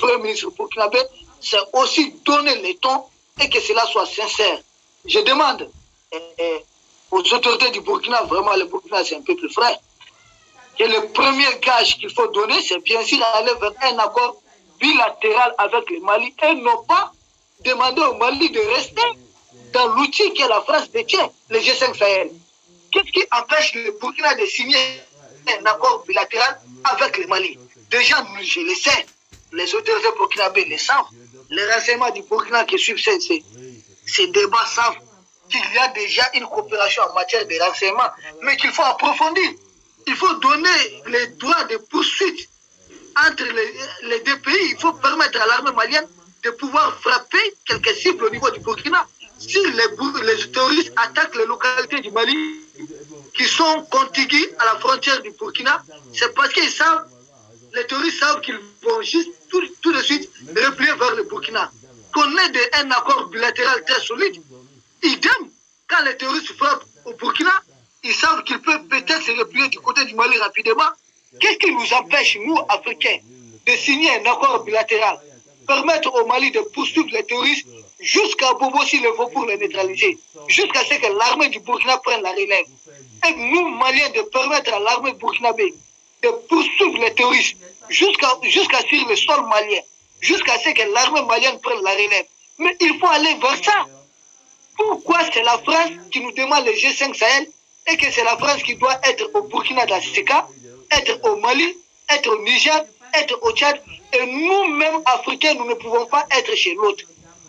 Premier ministre burkinabé, c'est aussi donner le ton et que cela soit sincère. Je demande aux autorités du Burkina, vraiment le Burkina c'est un peu plus frère, que le premier gage qu'il faut donner, c'est bien sûr aller vers un accord bilatéral avec le Mali et non pas demander au Mali de rester dans l'outil que la France détient, le G5 Sahel. Qu'est-ce qui empêche le Burkina de signer un accord bilatéral avec le Mali? Déjà, je le sais, les autorités burkinabées le savent, les renseignements du Burkina qui suivent ces débats savent qu'il y a déjà une coopération en matière de renseignement, mais qu'il faut approfondir. Il faut donner les droits de poursuite entre les deux pays. Il faut permettre à l'armée malienne de pouvoir frapper quelques cibles au niveau du Burkina. Si les terroristes attaquent les localités du Mali qui sont contiguës à la frontière du Burkina, c'est parce qu'ils savent, les terroristes savent qu'ils vont juste tout de suite replier vers le Burkina. Qu'on ait un accord bilatéral très solide, idem, quand les terroristes frappent au Burkina, ils savent qu'ils peuvent peut-être se replier du côté du Mali rapidement. Qu'est-ce qui nous empêche, nous, Africains, de signer un accord bilatéral, permettre au Mali de poursuivre les terroristes jusqu'à Bobo s'il le faut pour les neutraliser, jusqu'à ce que l'armée du Burkina prenne la relève. Et nous, Maliens, de permettre à l'armée burkinabé de poursuivre les terroristes jusqu'à sur le sol malien, jusqu'à ce que l'armée malienne prenne la relève. Mais il faut aller vers ça. Pourquoi c'est la France qui nous demande le G5 Sahel et que c'est la France qui doit être au Burkina d'Afrique, être au Mali, être au Niger, être au Tchad, et nous-mêmes, Africains, nous ne pouvons pas être chez l'autre.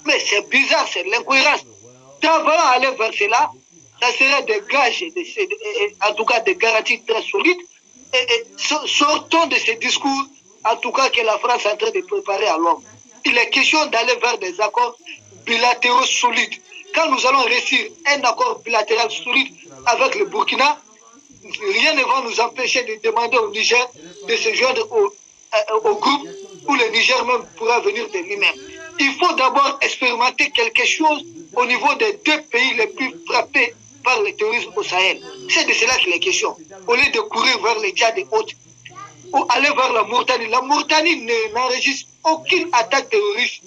Mais c'est bizarre, c'est l'incohérence. D'abord aller vers cela, ça serait des gages, en tout cas des garanties très solides, et sortons de ces discours, en tout cas que la France est en train de préparer à l'homme. Il est question d'aller vers des accords bilatéraux solides. Quand nous allons réussir un accord bilatéral solide avec le Burkina, rien ne va nous empêcher de demander au Niger de se joindre au groupe où le Niger même pourra venir de lui-même. Il faut d'abord expérimenter quelque chose au niveau des deux pays les plus frappés par le terrorisme au Sahel. C'est de cela qu'il est question. Au lieu de courir vers les Tchad et autres, ou aller vers la Mauritanie n'enregistre aucune attaque terroriste.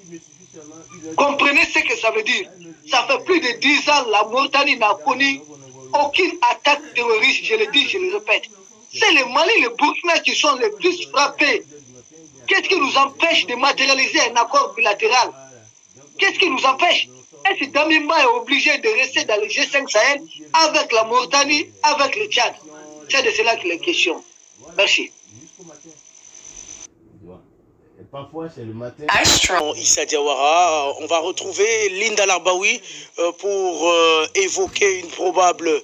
Comprenez ce que ça veut dire. Ça fait plus de 10 ans, la Mauritanie n'a connu aucune attaque terroriste, je le dis, je le répète. C'est le Mali et le Burkina qui sont les plus frappés. Qu'est-ce qui nous empêche de matérialiser un accord bilatéral? Qu'est-ce qui nous empêche? Est-ce que Damimba est obligé de rester dans le G5 Sahel avec la Mauritanie, avec le Tchad? C'est de cela qu'il est question. Merci. Parfois, c'est le matin. Issa Diawara, on va retrouver Linda Larbaoui pour évoquer une probable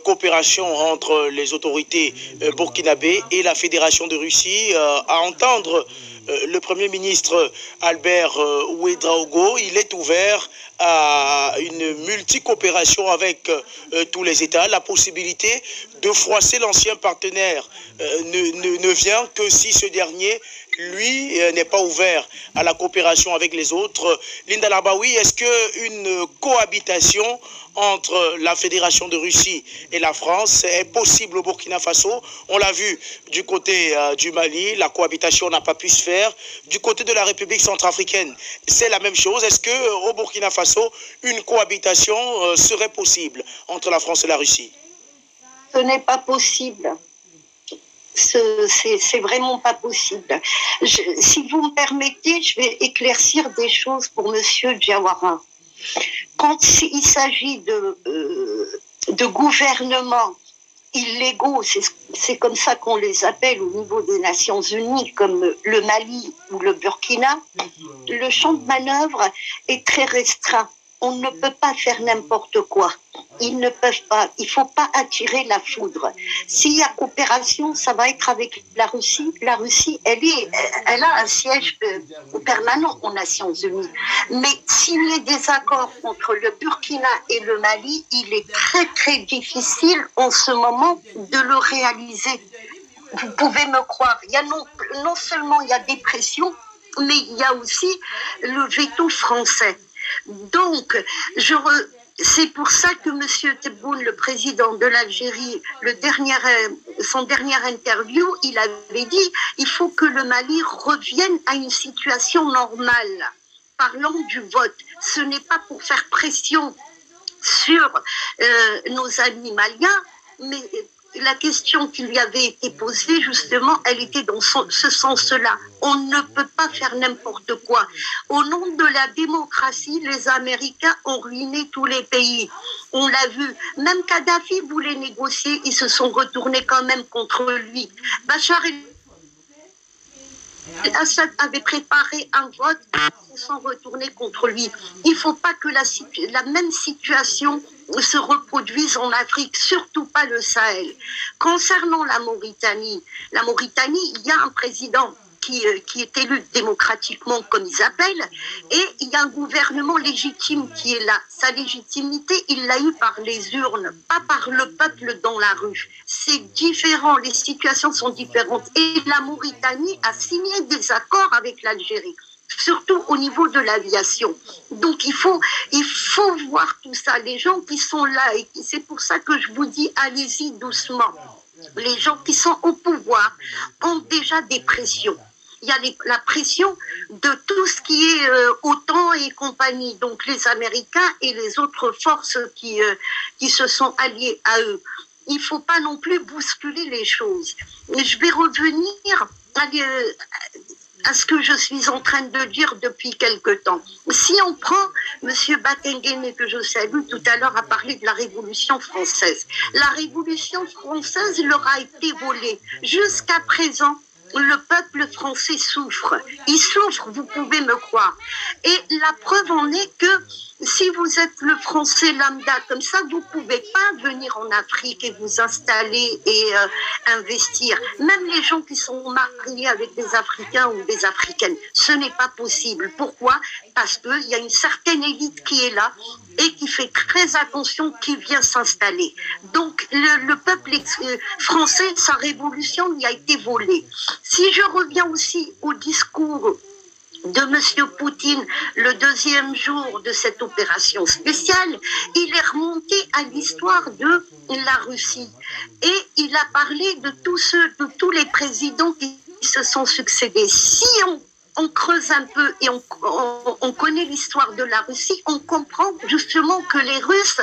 coopération entre les autorités burkinabées et la Fédération de Russie. À entendre le Premier ministre Albert Ouedraogo, il est ouvert à une multi-coopération avec tous les États. La possibilité de froisser l'ancien partenaire ne vient que si ce dernier, lui, n'est pas ouvert à la coopération avec les autres. Linda Larbaoui, est-ce qu'une cohabitation entre la Fédération de Russie et la France est possible au Burkina Faso? On l'a vu du côté du Mali, la cohabitation n'a pas pu se faire. Du côté de la République centrafricaine, c'est la même chose. Est-ce qu'au Burkina Faso, une cohabitation serait possible entre la France et la Russie? Ce n'est pas possible. C'est vraiment pas possible. Si vous me permettez, je vais éclaircir des choses pour Monsieur Diawara. Quand il s'agit de gouvernements illégaux, c'est comme ça qu'on les appelle au niveau des Nations Unies, comme le Mali ou le Burkina, le champ de manœuvre est très restreint. On ne peut pas faire n'importe quoi. Ils ne peuvent pas. Il ne faut pas attirer la foudre. S'il y a coopération, ça va être avec la Russie. La Russie, elle a un siège permanent aux Nations Unies. Mais signer des accords entre le Burkina et le Mali, il est très très difficile en ce moment de le réaliser. Vous pouvez me croire. Il y a non seulement il y a des pressions, mais il y a aussi le veto français. Donc, C'est pour ça que M. Tebboune, le président de l'Algérie, son dernière interview, il avait dit il faut que le Mali revienne à une situation normale. Parlant du vote, ce n'est pas pour faire pression sur nos amis maliens, mais la question qui lui avait été posée, justement, elle était dans ce sens-là. On ne peut pas faire n'importe quoi. Au nom de la démocratie, les Américains ont ruiné tous les pays. On l'a vu. Même Kadhafi voulait négocier, ils se sont retournés quand même contre lui. Bachar el-Assad avait préparé un vote, ils se sont retournés contre lui. Il ne faut pas que la même situation se reproduise en Afrique, surtout pas le Sahel. Concernant la Mauritanie, il y a un président qui est élu démocratiquement, comme ils appellent, et il y a un gouvernement légitime qui est là. Sa légitimité, il l'a eu par les urnes, pas par le peuple dans la rue. C'est différent, les situations sont différentes. Et la Mauritanie a signé des accords avec l'Algérie, surtout au niveau de l'aviation. Donc il faut voir tout ça. Les gens qui sont là, et c'est pour ça que je vous dis, allez-y doucement. Les gens qui sont au pouvoir ont déjà des pressions. Il y a la pression de tout ce qui est OTAN et compagnie, donc les Américains et les autres forces qui se sont alliées à eux. Il ne faut pas non plus bousculer les choses. Je vais revenir à ce que je suis en train de dire depuis quelque temps. Si on prend M. Batengene, que je salue tout à l'heure, a parlé de la Révolution française. La Révolution française leur a été volée. Jusqu'à présent, le peuple français souffre. Il souffre, vous pouvez me croire. Et la preuve en est que si vous êtes le français lambda comme ça, vous ne pouvez pas venir en Afrique et vous installer et investir. Même les gens qui sont mariés avec des Africains ou des Africaines, ce n'est pas possible. Pourquoi? Parce qu'il y a une certaine élite qui est là et qui fait très attention, qui vient s'installer. Donc le peuple français, sa révolution lui a été volée. Si je reviens aussi au discours de M. Poutine, le deuxième jour de cette opération spéciale, il est remonté à l'histoire de la Russie. Et il a parlé de tous les présidents qui se sont succédés. Si on creuse un peu et on connaît l'histoire de la Russie, on comprend justement que les Russes,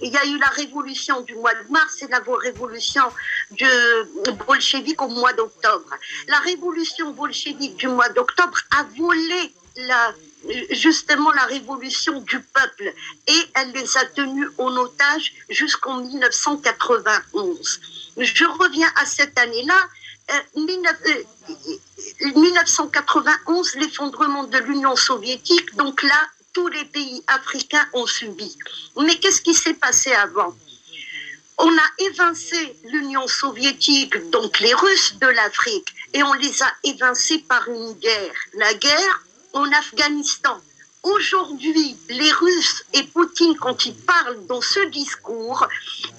il y a eu la révolution du mois de mars et la révolution bolchevique au mois d'octobre. La révolution bolchevique du mois d'octobre a volé justement la révolution du peuple et elle les a tenus en otage jusqu'en 1991. Je reviens à cette année-là. 1991, l'effondrement de l'Union soviétique, donc là, tous les pays africains ont subi. Mais qu'est-ce qui s'est passé avant? On a évincé l'Union soviétique, donc les Russes de l'Afrique, et on les a évincés par une guerre. La guerre en Afghanistan. Aujourd'hui, les Russes et Poutine, quand il parle dans ce discours,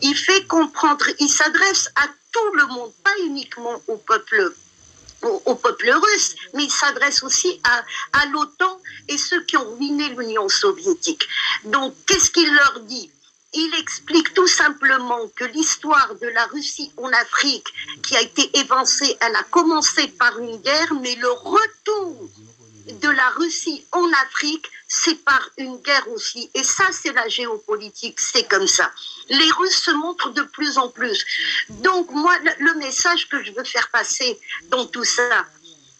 il fait comprendre, il s'adresse à tout le monde, pas uniquement au peuple russe, mais il s'adresse aussi à l'OTAN et ceux qui ont ruiné l'Union soviétique. Donc, qu'est-ce qu'il leur dit? Il explique tout simplement que l'histoire de la Russie en Afrique, qui a été évincée, elle a commencé par une guerre, mais le retour de la Russie en Afrique, c'est par une guerre aussi. Et ça, c'est la géopolitique, c'est comme ça. Les Russes se montrent de plus en plus. Donc, moi, le message que je veux faire passer dans tout ça,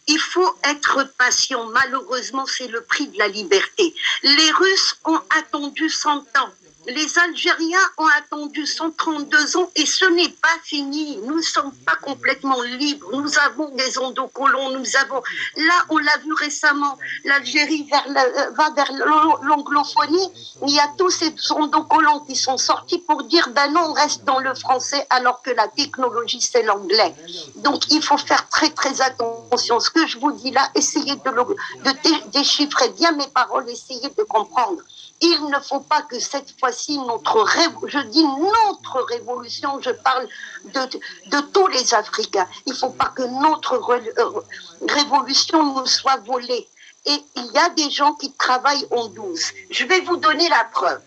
il faut être patient. Malheureusement, c'est le prix de la liberté. Les Russes ont attendu 100 ans. Les Algériens ont attendu 132 ans et ce n'est pas fini. Nous ne sommes pas complètement libres. Nous avons des endocolons. Là, on l'a vu récemment, l'Algérie va vers l'anglophonie. Il y a tous ces endocolons qui sont sortis pour dire ben non, on reste dans le français alors que la technologie, c'est l'anglais. Donc, il faut faire très, très attention. Ce que je vous dis là, essayez de déchiffrer bien mes paroles, essayez de comprendre. Il ne faut pas que cette fois-ci, notre révolution, je parle de tous les Africains, il ne faut pas que notre révolution nous soit volée. Et il y a des gens qui travaillent en douce. Je vais vous donner la preuve.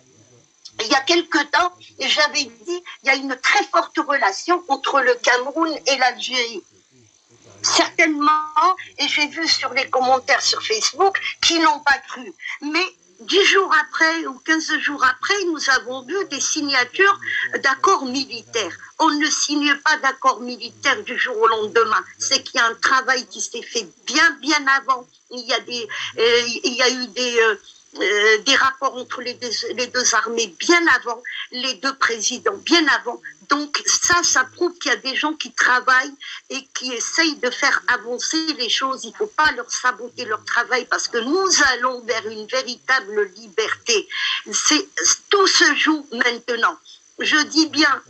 il y a quelque temps, j'avais dit, il y a une très forte relation entre le Cameroun et l'Algérie. Certainement, et j'ai vu sur les commentaires sur Facebook, qui n'ont pas cru. Mais 10 jours après ou 15 jours après, nous avons vu des signatures d'accords militaires. On ne signe pas d'accords militaires du jour au lendemain. C'est qu'il y a un travail qui s'est fait bien avant. Il y a eu des rapports entre les deux armées bien avant, les deux présidents bien avant. Donc ça prouve qu'il y a des gens qui travaillent et qui essayent de faire avancer les choses. Il ne faut pas leur saboter leur travail parce que nous allons vers une véritable liberté. Tout se joue maintenant. Je dis bien,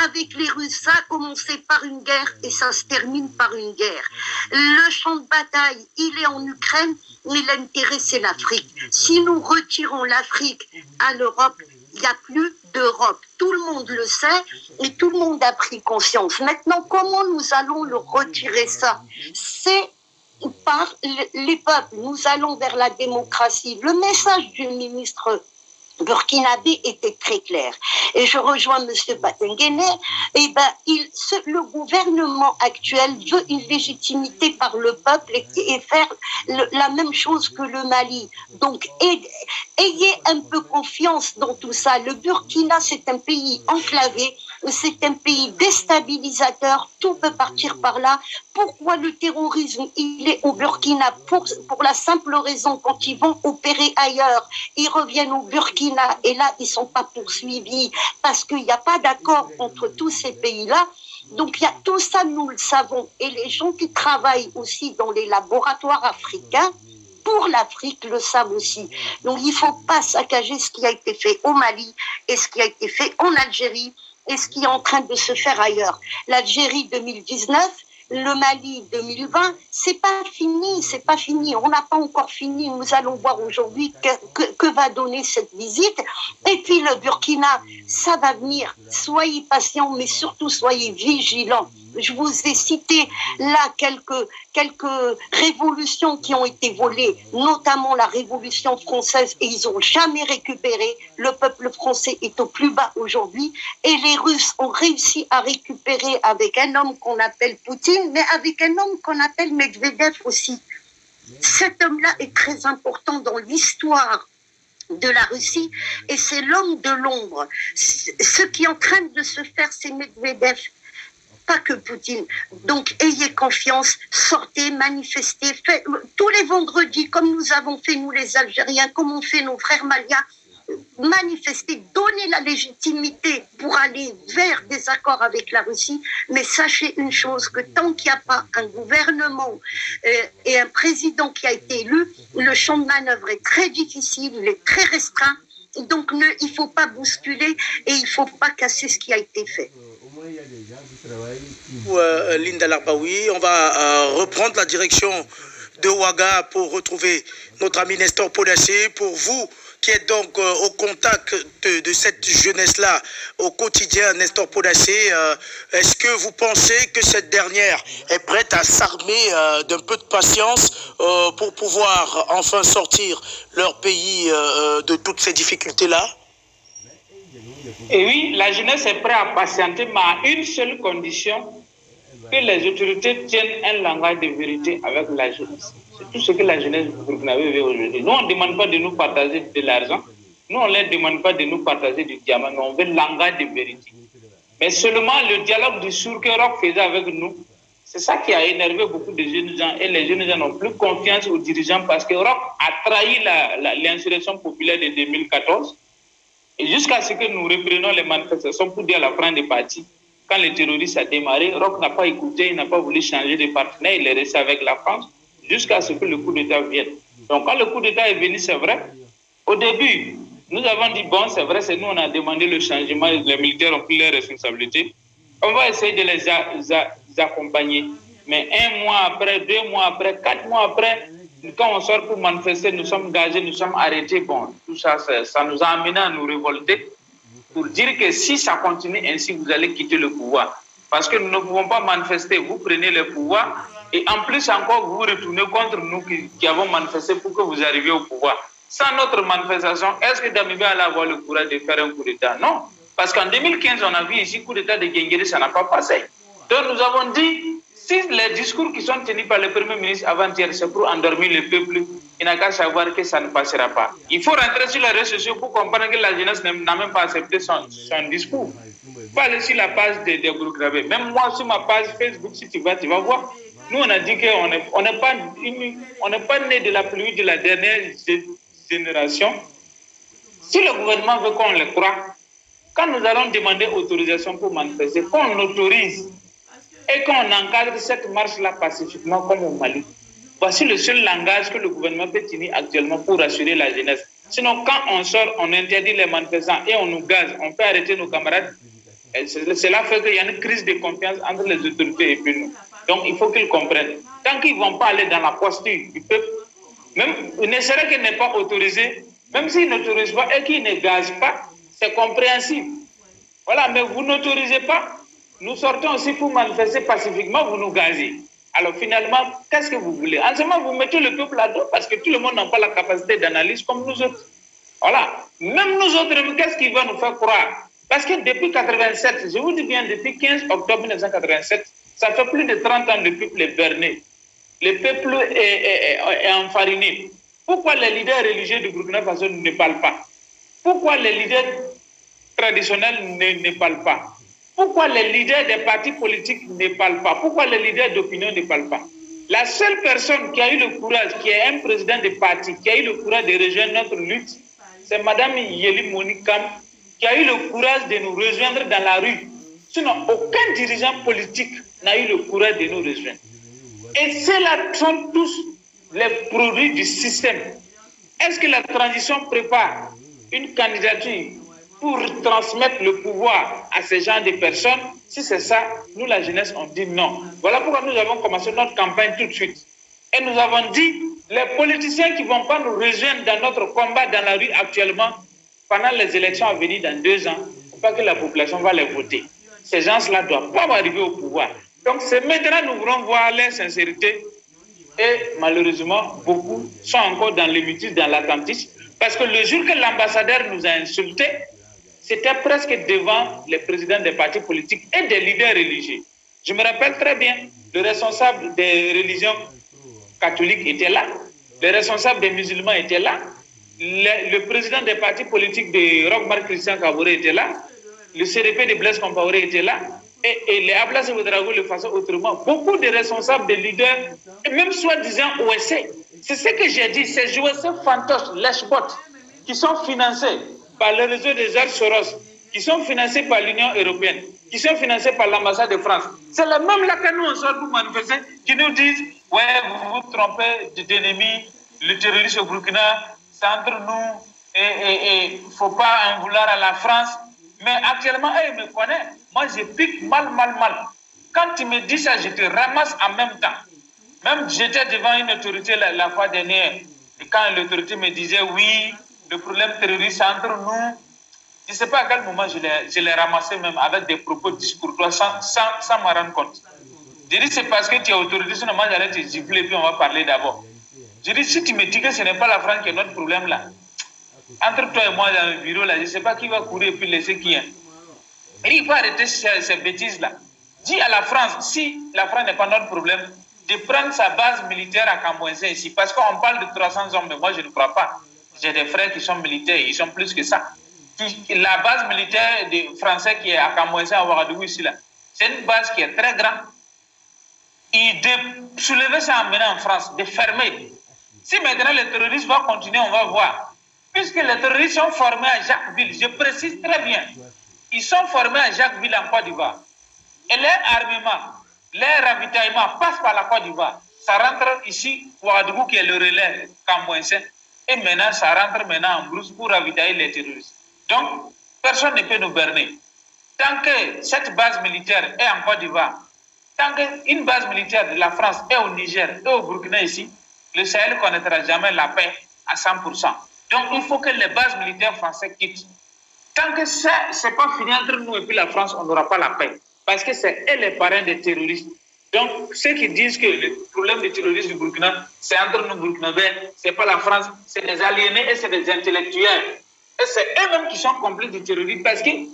avec les Russes, ça a commencé par une guerre et ça se termine par une guerre. Le champ de bataille, il est en Ukraine, mais l'intérêt, c'est l'Afrique. Si nous retirons l'Afrique à l'Europe, il n'y a plus d'Europe. Tout le monde le sait et tout le monde a pris conscience. Maintenant, comment nous allons le retirer ça? C'est par les peuples. Nous allons vers la démocratie. Le message du ministre burkinabé était très clair. Et je rejoins M. Batengene. Le gouvernement actuel veut une légitimité par le peuple et faire la même chose que le Mali. Donc, ayez un peu confiance dans tout ça. Le Burkina, c'est un pays enclavé. C'est un pays déstabilisateur, tout peut partir par là. Pourquoi le terrorisme, il est au Burkina? Pour la simple raison, quand ils vont opérer ailleurs, ils reviennent au Burkina et là, ils ne sont pas poursuivis parce qu'il n'y a pas d'accord entre tous ces pays-là. Donc, il y a tout ça, nous le savons. Et les gens qui travaillent aussi dans les laboratoires africains, pour l'Afrique, le savent aussi. Donc, il ne faut pas saccager ce qui a été fait au Mali et ce qui a été fait en Algérie et ce qui est en train de se faire ailleurs. L'Algérie 2019, le Mali 2020, c'est pas fini. On n'a pas encore fini. Nous allons voir aujourd'hui que va donner cette visite. Et puis le Burkina, ça va venir. Soyez patients, mais surtout soyez vigilants. Je vous ai cité là quelques révolutions qui ont été volées, notamment la Révolution française, et ils n'ont jamais récupéré. Le peuple français est au plus bas aujourd'hui, et les Russes ont réussi à récupérer avec un homme qu'on appelle Poutine, mais avec un homme qu'on appelle Medvedev aussi. Cet homme-là est très important dans l'histoire de la Russie, et c'est l'homme de l'ombre. Ce qui est en train de se faire, c'est Medvedev. Pas que Poutine. Donc, ayez confiance, sortez, manifestez, faites, tous les vendredis, comme nous avons fait, nous les Algériens, comme ont fait nos frères maliens, manifestez, donnez la légitimité pour aller vers des accords avec la Russie, mais sachez une chose, que tant qu'il n'y a pas un gouvernement et un président qui a été élu, le champ de manœuvre est très difficile, il est très restreint, donc il ne faut pas bousculer et il ne faut pas casser ce qui a été fait. Linda Larbaoui, on va reprendre la direction de Ouaga pour retrouver notre ami Nestor Podacé. Pour vous qui êtes donc au contact de cette jeunesse-là au quotidien, Nestor Podacé, est-ce que vous pensez que cette dernière est prête à s'armer d'un peu de patience pour pouvoir enfin sortir leur pays de toutes ces difficultés-là? Et oui, la jeunesse est prête à patienter, mais à une seule condition, que les autorités tiennent un langage de vérité avec la jeunesse. C'est tout ce que la jeunesse burkinabé veut aujourd'hui. Nous, on ne demande pas de nous partager de l'argent. Nous, on ne leur demande pas de nous partager du diamant, mais on veut le langage de vérité. Mais seulement le dialogue du sourd que Roch faisait avec nous, c'est ça qui a énervé beaucoup de jeunes gens. Et les jeunes gens n'ont plus confiance aux dirigeants parce que Roch a trahi l'insurrection populaire de 2014. Et jusqu'à ce que nous reprenons les manifestations pour dire à la fin des partis, quand le terroriste a démarré, Roch n'a pas écouté, il n'a pas voulu changer de partenaire, il est resté avec la France jusqu'à ce que le coup d'État vienne. Donc quand le coup d'État est venu, c'est vrai, au début, nous avons dit, bon, c'est vrai, c'est nous, on a demandé le changement, les militaires ont pris leurs responsabilités. On va essayer de les accompagner. Mais 1 mois après, 2 mois après, 4 mois après, quand on sort pour manifester, nous sommes gazés, nous sommes arrêtés. Bon, tout ça, ça nous a amené à nous révolter pour dire que si ça continue ainsi, vous allez quitter le pouvoir. Parce que nous ne pouvons pas manifester. Vous prenez le pouvoir et en plus encore, vous vous retournez contre nous qui avons manifesté pour que vous arriviez au pouvoir. sans notre manifestation, est-ce que Damiba allait avoir le courage de faire un coup d'État? Non. Parce qu'en 2015, on a vu ici, coup d'État de Guinguéré, ça n'a pas passé. Donc nous avons dit, si les discours qui sont tenus par le Premier ministre avant-hier, c'est pour endormir le peuple, il n'a qu'à savoir que ça ne passera pas. Il faut rentrer sur les réseaux sociaux pour comprendre que la jeunesse n'a même pas accepté son discours. Pas aller sur la page des groupes gravés. Même moi, sur ma page Facebook, si tu vas voir. Nous, on a dit qu'on n'est pas né de la pluie de la dernière génération. Si le gouvernement veut qu'on le croie, quand nous allons demander autorisation pour manifester, qu'on autorise et qu'on encadre cette marche-là pacifiquement comme au Mali. Voici le seul langage que le gouvernement peut tenir actuellement pour rassurer la jeunesse. Sinon, quand on sort, on interdit les manifestants et on nous gaze, on fait arrêter nos camarades. Cela fait qu'il y a une crise de confiance entre les autorités et puis nous. Donc, il faut qu'ils comprennent. Tant qu'ils ne vont pas aller dans la posture du peuple, même, ne serait qu'il n'est pas autorisé, même s'ils n'autorisent pas et qu'ils ne gazent pas, c'est compréhensible. Voilà, mais vous n'autorisez pas. Nous sortons aussi pour manifester pacifiquement, vous nous gazez. Alors finalement, qu'est-ce que vous voulez? En ce moment, vous mettez le peuple à dos parce que tout le monde n'a pas la capacité d'analyse comme nous autres. Voilà. Même nous autres, qu'est-ce qui va nous faire croire? Parce que depuis 87, je vous dis bien, depuis 15 octobre 1987, ça fait plus de 30 ans que le peuple est berné. Le peuple est enfariné. Pourquoi les leaders religieux du Burkina Faso ne parlent pas? Pourquoi les leaders traditionnels ne parlent pas? Pourquoi les leaders des partis politiques ne parlent pas? Pourquoi les leaders d'opinion ne parlent pas? La seule personne qui a eu le courage, qui est un président de parti, qui a eu le courage de rejoindre notre lutte, c'est Mme Yeli Monikam, qui a eu le courage de nous rejoindre dans la rue. Sinon, aucun dirigeant politique n'a eu le courage de nous rejoindre. Et ceux-là sont tous les produits du système. Est-ce que la transition prépare une candidature pour transmettre le pouvoir à ces gens de personnes? Si c'est ça, nous, la jeunesse, on dit non. Voilà pourquoi nous avons commencé notre campagne tout de suite. Et nous avons dit, les politiciens qui ne vont pas nous rejoindre dans notre combat dans la rue actuellement, pendant les élections à venir dans 2 ans, il ne faut pas que la population va les voter. Ces gens-là ne doivent pas arriver au pouvoir. Donc c'est maintenant que nous voulons voir leur sincérité. Et malheureusement, beaucoup sont encore dans l'émitisme, dans l'attentisme. Parce que le jour que l'ambassadeur nous a insultés, c'était presque devant les présidents des partis politiques et des leaders religieux. Je me rappelle très bien, le responsable des religions catholiques était là, les responsables des musulmans étaient là, le président des partis politiques de Roch-Marc Christian Kaboré était là, le CDP de Blaise Compaoré était là, et les Ablasse Ouedraogo le faisaient autrement. Beaucoup de responsables, de leaders, et même soi-disant OSC. C'est ce que j'ai dit, ces OSC fantoches, lèche-bottes, qui sont financés par le réseau des Georges Soros, qui sont financés par l'Union européenne, qui sont financés par l'ambassade de France. C'est le même là que nous, on sort pour manifester, qui nous disent, ouais, vous vous trompez d'ennemis, le terrorisme au Burkina, c'est entre nous, et il ne faut pas en vouloir à la France. Mais actuellement, ils me connaissent. Moi, je pique mal. Quand tu me dis ça, je te ramasse en même temps. Même j'étais devant une autorité la fois dernière, et quand l'autorité me disait, oui, le problème terroriste c'est entre nous, je ne sais pas à quel moment je l'ai ramassé même avec des propos discourtois sans me rendre compte. Je dis, c'est parce que tu es autorité, sinon moi j'allais te gifler, puis on va parler d'abord. Je dis, si tu me dis que ce n'est pas la France qui est notre problème là, entre toi et moi dans le bureau là, je ne sais pas qui va courir et puis laisser qui est. Et il faut arrêter ces bêtises là. Dis à la France, si la France n'est pas notre problème, de prendre sa base militaire à Cambouensin ici, parce qu'on parle de 300 hommes, mais moi je ne crois pas. J'ai des frères qui sont militaires, ils sont plus que ça. La base militaire des Français qui est à Cambouensin, à Ouagadougou ici là, c'est une base qui est très grande. Et de soulever ça en menant en France, de fermer. Si maintenant les terroristes vont continuer, on va voir. Puisque les terroristes sont formés à Jacquesville, je précise très bien, ils sont formés à Jacquesville en Côte d'Ivoire. Et leur armement, leur ravitaillement passe par la Côte d'Ivoire. Ça rentre ici, Ouagadougou qui est le relais Cambouensin, et maintenant ça rentre maintenant en brousse pour ravitailler les terroristes. Donc, personne ne peut nous berner. Tant que cette base militaire est en Côte d'Ivoire, tant qu'une base militaire de la France est au Niger et au Burkina ici, le Sahel ne connaîtra jamais la paix à 100%. Donc, il faut que les bases militaires françaises quittent. Tant que ça, ce n'est pas fini entre nous et puis la France, on n'aura pas la paix. Parce que c'est eux les parrains des terroristes. Donc, ceux qui disent que le problème du terrorisme du Burkina, c'est entre nous Burkinabés, c'est pas la France, c'est des aliénés et c'est des intellectuels. Et c'est eux-mêmes qui sont complices du terrorisme parce qu'ils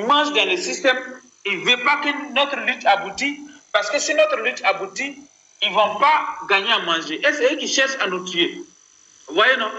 mangent dans le système, ils ne veulent pas que notre lutte aboutisse, parce que si notre lutte aboutit, ils ne vont pas gagner à manger. Et c'est eux qui cherchent à nous tuer. Vous voyez, non?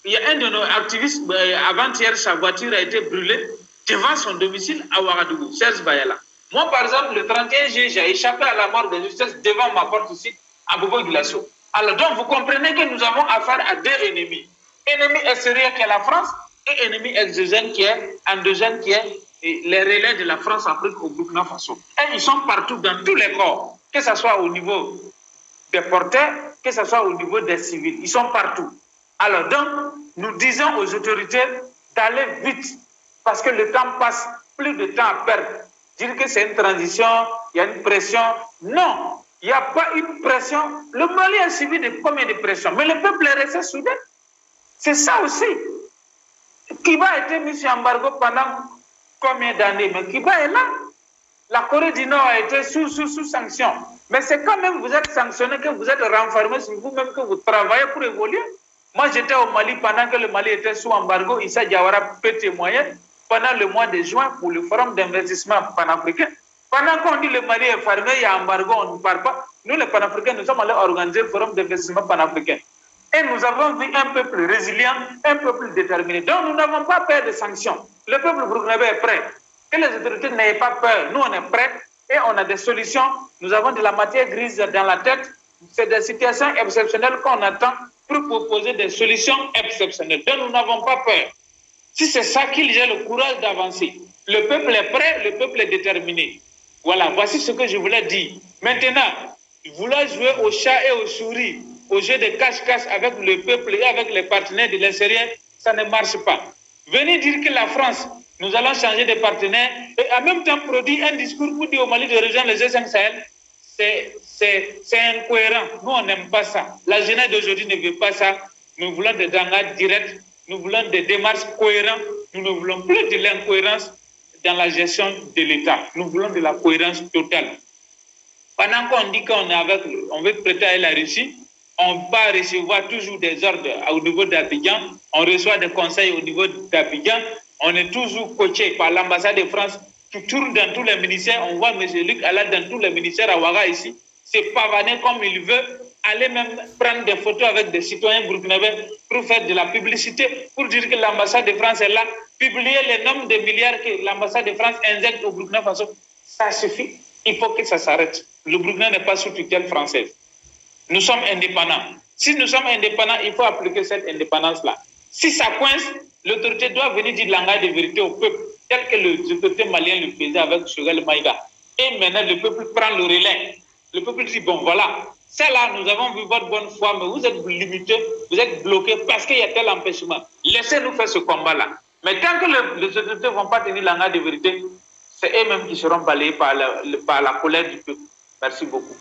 Il y a un de nos activistes, avant-hier, sa voiture a été brûlée devant son domicile à Ouagadougou, Serge Bayala. Moi, par exemple, le 31 juillet, j'ai échappé à la mort de justice devant ma porte ici, à Bobo-Dioulasso. Alors, donc, vous comprenez que nous avons affaire à deux ennemis. Ennemi extérieur qui est la France et ennemi exogène qui est endogène, qui est les relais de la France-Afrique au Burkina Faso. Et ils sont partout dans tous les corps, que ce soit au niveau des porteurs, que ce soit au niveau des civils. Ils sont partout. Alors, donc, nous disons aux autorités d'aller vite, parce que le temps passe, plus de temps à perdre. Dire que c'est une transition, il y a une pression. Non, il n'y a pas une pression. Le Mali a subi combien de pressions, mais le peuple est resté soudé. C'est ça aussi. Kiba a été mis sur embargo pendant combien d'années? Mais Kiba est là. La Corée du Nord a été sous sanction. Mais c'est quand même vous êtes sanctionné, que vous êtes renfermé sur vous-même, que vous travaillez pour évoluer. Moi, j'étais au Mali pendant que le Mali était sous embargo. Issa Diawara peut témoigner pendant le mois de juin pour le forum d'investissement panafricain. Pendant qu'on dit le Mali est fermé, il y a embargo, on ne parle pas. Nous, les panafricains, nous sommes allés organiser le forum d'investissement panafricain. Et nous avons vu un peuple résilient, un peuple déterminé. Donc, nous n'avons pas peur de sanctions. Le peuple burkinabé est prêt. Que les autorités n'aient pas peur. Nous, on est prêts et on a des solutions. Nous avons de la matière grise dans la tête. C'est des situations exceptionnelles qu'on attend pour proposer des solutions exceptionnelles. Donc, nous n'avons pas peur. Si c'est ça qu'il a le courage d'avancer. Le peuple est prêt, le peuple est déterminé. Voilà, voici ce que je voulais dire. Maintenant, vouloir jouer au chat et aux souris, au jeu de cache-cache avec le peuple et avec les partenaires de l'extérieur, ça ne marche pas. Venez dire que la France, nous allons changer de partenaire et en même temps produire un discours pour dire au Mali de rejoindre les G5 Sahel, c'est incohérent. Nous, on n'aime pas ça. La jeunesse d'aujourd'hui ne veut pas ça. Nous voulons des dangers directs, nous voulons des démarches cohérentes, nous ne voulons plus de l'incohérence dans la gestion de l'État. Nous voulons de la cohérence totale. Pendant qu'on dit on veut prêter à la Russie, on va recevoir toujours des ordres au niveau d'Abidjan, on reçoit des conseils au niveau d'Abidjan, on est toujours coaché par l'ambassade de France qui tourne dans tous les ministères. On voit M. Luc aller dans tous les ministères à Ouaga ici, c'est pavaner comme il veut, aller même prendre des photos avec des citoyens burkinabés pour faire de la publicité, pour dire que l'ambassade de France est là, publier les nombres de milliards que l'ambassade de France injecte au Burkina Faso. Ça suffit. Il faut que ça s'arrête. Le Burkina n'est pas sous tutelle française. Nous sommes indépendants. Si nous sommes indépendants, il faut appliquer cette indépendance-là. Si ça coince, l'autorité doit venir dire le langage de vérité au peuple, tel que l'autorité malienne le faisait avec Choguel Maïga. Et maintenant, le peuple prend le relais. Le peuple dit, bon, voilà, c'est là, nous avons vu votre bonne foi, mais vous êtes limité, vous êtes bloqué parce qu'il y a tel empêchement. Laissez-nous faire ce combat-là. Mais tant que les autorités ne vont pas tenir le langage de vérité, c'est eux-mêmes qui seront balayés par la colère du peuple. Merci beaucoup.